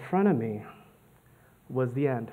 front of me was the end.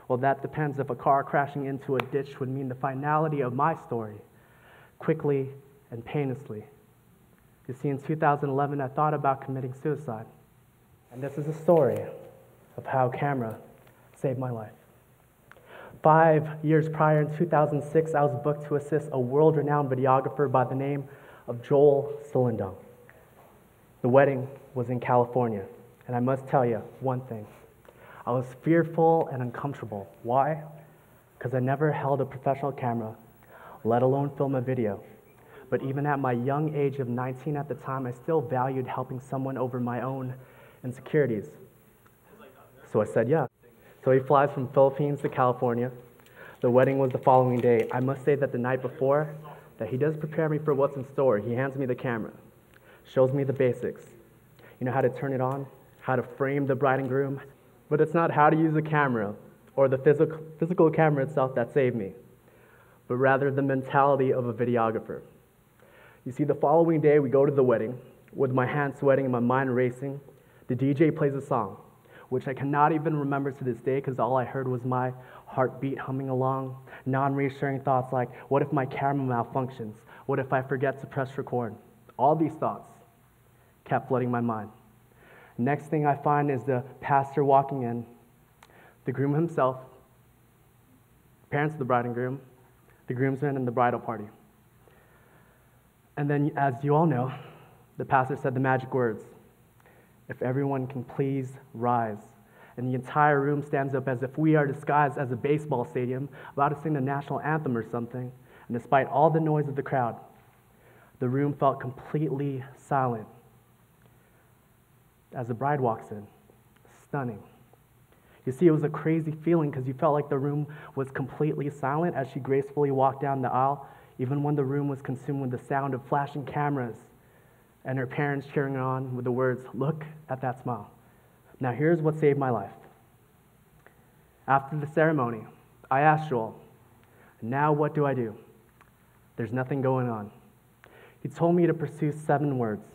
Well, that depends. If a car crashing into a ditch would mean the finality of my story, quickly and painlessly. You see, in 2011, I thought about committing suicide. And this is a story of how camera saved my life. 5 years prior, in 2006, I was booked to assist a world-renowned videographer by the name of Joel Silendong. The wedding was in California, and I must tell you one thing. I was fearful and uncomfortable. Why? Because I never held a professional camera, let alone film a video. But even at my young age of 19 at the time, I still valued helping someone over my own insecurities. So I said yeah. So he flies from Philippines to California. The wedding was the following day. I must say that the night before, that he does prepare me for what's in store. He hands me the camera, shows me the basics. You know how to turn it on, how to frame the bride and groom. But it's not how to use a camera or the physical camera itself that saved me, but rather the mentality of a videographer. You see, the following day, we go to the wedding with my hands sweating and my mind racing. The DJ plays a song, which I cannot even remember to this day because all I heard was my heartbeat humming along, non-reassuring thoughts like, what if my camera malfunctions? What if I forget to press record? All these thoughts kept flooding my mind. Next thing I find is the pastor walking in, the groom himself, parents of the bride and groom, the groomsmen, and the bridal party. And then, as you all know, the pastor said the magic words, "If everyone can please rise." And the entire room stands up as if we are disguised as a baseball stadium, about to sing the national anthem or something. And despite all the noise of the crowd, the room felt completely silent. As the bride walks in, stunning. You see, it was a crazy feeling because you felt like the room was completely silent as she gracefully walked down the aisle, even when the room was consumed with the sound of flashing cameras and her parents cheering on with the words, "Look at that smile." Now here's what saved my life. After the ceremony, I asked Joel, "Now what do I do? There's nothing going on." He told me to pursue 7 words.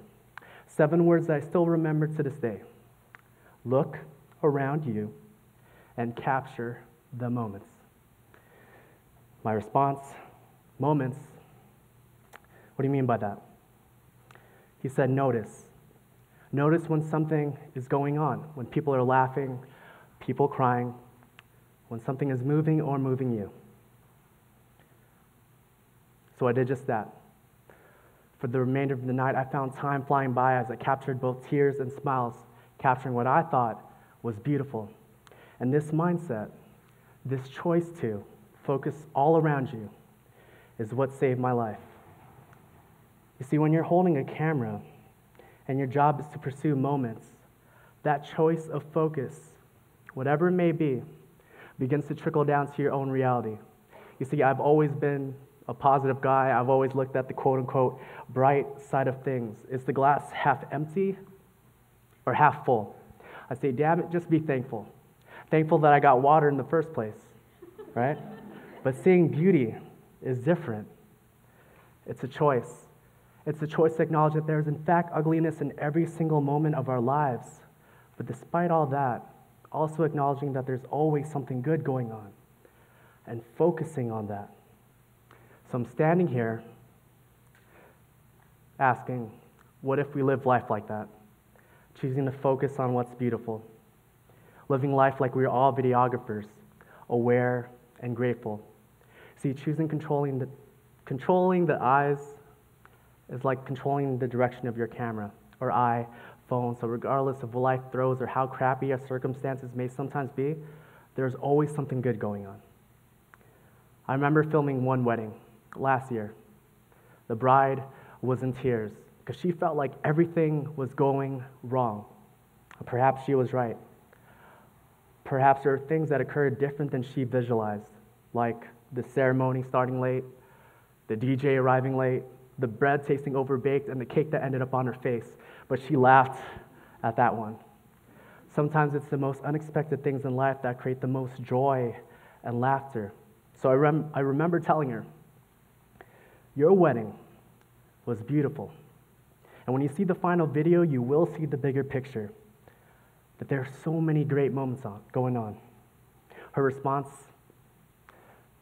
7 words that I still remember to this day. Look around you and capture the moments. My response, moments? What do you mean by that? He said, notice. Notice when something is going on, when people are laughing, people crying, when something is moving or moving you. So I did just that. For the remainder of the night, I found time flying by as I captured both tears and smiles, capturing what I thought was beautiful. And this mindset, this choice to focus all around you, is what saved my life. You see, when you're holding a camera and your job is to pursue moments, that choice of focus, whatever it may be, begins to trickle down to your own reality. You see, I've always been a positive guy. I've always looked at the quote-unquote bright side of things. Is the glass half empty or half full? I say, damn it, just be thankful. Thankful that I got water in the first place, right? But seeing beauty is different. It's a choice. It's a choice to acknowledge that there is, in fact, ugliness in every single moment of our lives. But despite all that, also acknowledging that there's always something good going on and focusing on that. So I'm standing here asking, what if we live life like that? Choosing to focus on what's beautiful. Living life like we're all videographers, aware and grateful. See, choosing controlling the eyes is like controlling the direction of your camera or iPhone. So regardless of what life throws or how crappy our circumstances may sometimes be, there's always something good going on. I remember filming one wedding last year. The bride was in tears because she felt like everything was going wrong. Perhaps she was right. Perhaps there are things that occurred different than she visualized, like the ceremony starting late, the DJ arriving late, the bread tasting overbaked, and the cake that ended up on her face. But she laughed at that one. Sometimes it's the most unexpected things in life that create the most joy and laughter. So I remember telling her, your wedding was beautiful. And when you see the final video, you will see the bigger picture. that there are so many great moments going on. Her response,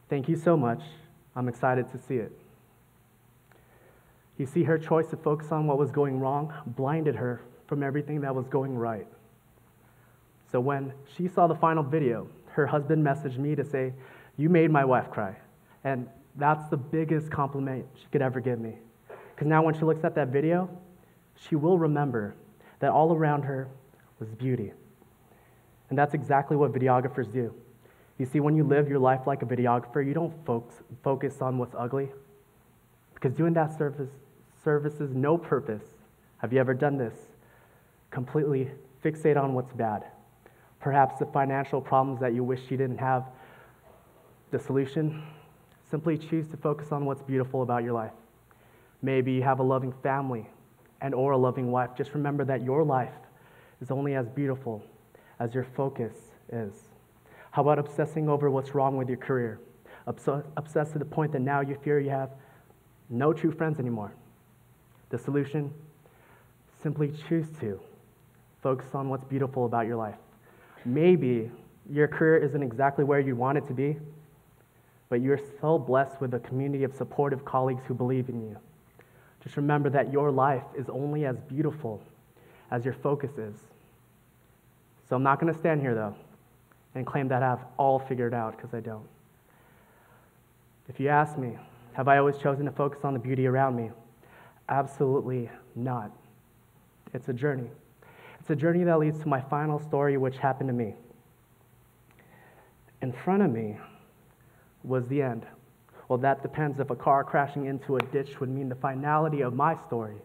"Thank you so much. I'm excited to see it." You see, her choice to focus on what was going wrong blinded her from everything that was going right. So when she saw the final video, her husband messaged me to say, "You made my wife cry." And that's the biggest compliment she could ever give me. Because now when she looks at that video, she will remember that all around her was beauty. And that's exactly what videographers do. You see, when you live your life like a videographer, you don't focus on what's ugly, because doing that services no purpose. Have you ever done this? Completely fixate on what's bad. Perhaps the financial problems that you wish you didn't have. The solution? Simply choose to focus on what's beautiful about your life. Maybe you have a loving family and or a loving wife. Just remember that your life is only as beautiful as your focus is. How about obsessing over what's wrong with your career? Obsessed to the point that now you fear you have no true friends anymore. The solution? Simply choose to focus on what's beautiful about your life. Maybe your career isn't exactly where you want it to be, but you're so blessed with a community of supportive colleagues who believe in you. Just remember that your life is only as beautiful as your focus is. So I'm not going to stand here, though, and claim that I have all figured out, because I don't. If you ask me, have I always chosen to focus on the beauty around me? Absolutely not. It's a journey. It's a journey that leads to my final story, which happened to me. In front of me was the end. Well, that depends if a car crashing into a ditch would mean the finality of my story,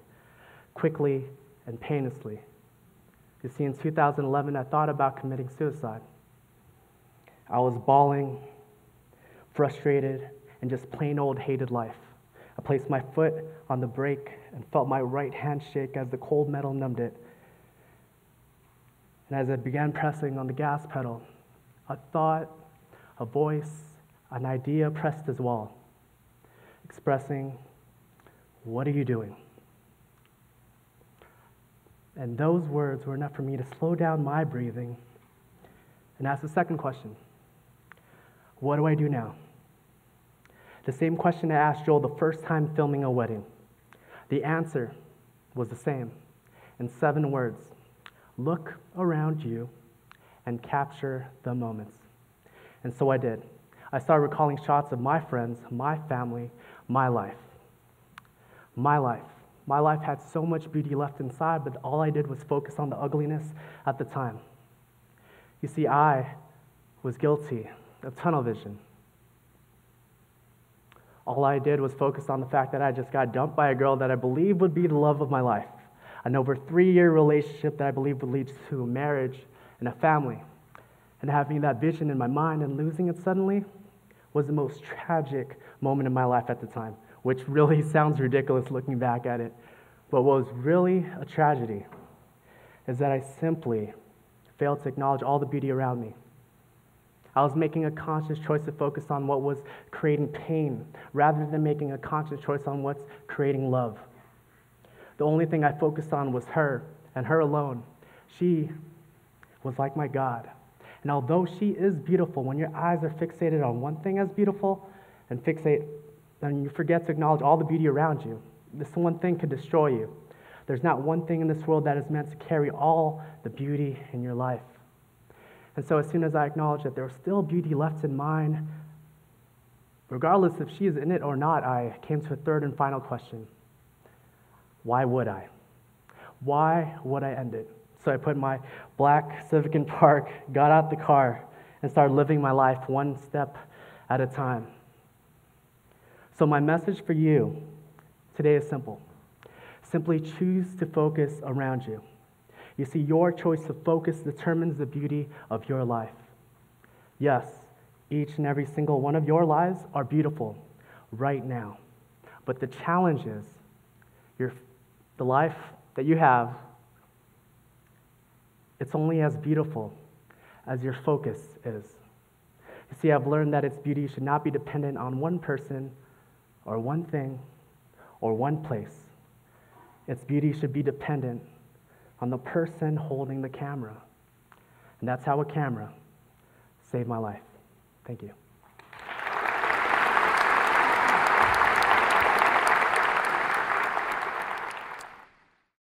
quickly and painlessly. You see, in 2011, I thought about committing suicide. I was bawling, frustrated, and just plain old hated life. I placed my foot on the brake and felt my right hand shake as the cold metal numbed it. And as I began pressing on the gas pedal, a thought, a voice, an idea pressed as well, expressing, "What are you doing?" And those words were enough for me to slow down my breathing and ask the second question: what do I do now? The same question I asked Joel the first time filming a wedding. The answer was the same, in 7 words: look around you and capture the moments. And so I did. I started recalling shots of my friends, my family, my life. My life. My life had so much beauty left inside, but all I did was focus on the ugliness at the time. You see, I was guilty of tunnel vision. All I did was focus on the fact that I just got dumped by a girl that I believed would be the love of my life. An over 3-year relationship that I believed would lead to a marriage and a family. And having that vision in my mind and losing it suddenly was the most tragic moment in my life at the time, which really sounds ridiculous looking back at it. But what was really a tragedy is that I simply failed to acknowledge all the beauty around me. I was making a conscious choice to focus on what was creating pain rather than making a conscious choice on what's creating love. The only thing I focused on was her, and her alone. She was like my God. And although she is beautiful, when your eyes are fixated on one thing as beautiful and you forget to acknowledge all the beauty around you, this one thing could destroy you. There's not one thing in this world that is meant to carry all the beauty in your life. And so as soon as I acknowledged that there was still beauty left in mine, regardless if she is in it or not, I came to a third and final question. Why would I? Why would I end it? So I put my black Civic in park, got out the car, and started living my life one step at a time. So my message for you today is simple. Simply choose to focus around you. You see, your choice of focus determines the beauty of your life. Yes, each and every single one of your lives are beautiful right now. But the challenge is, the life that you have, it's only as beautiful as your focus is. You see, I've learned that its beauty should not be dependent on one person or one thing or one place. Its beauty should be dependent on the person holding the camera. And that's how a camera saved my life. Thank you.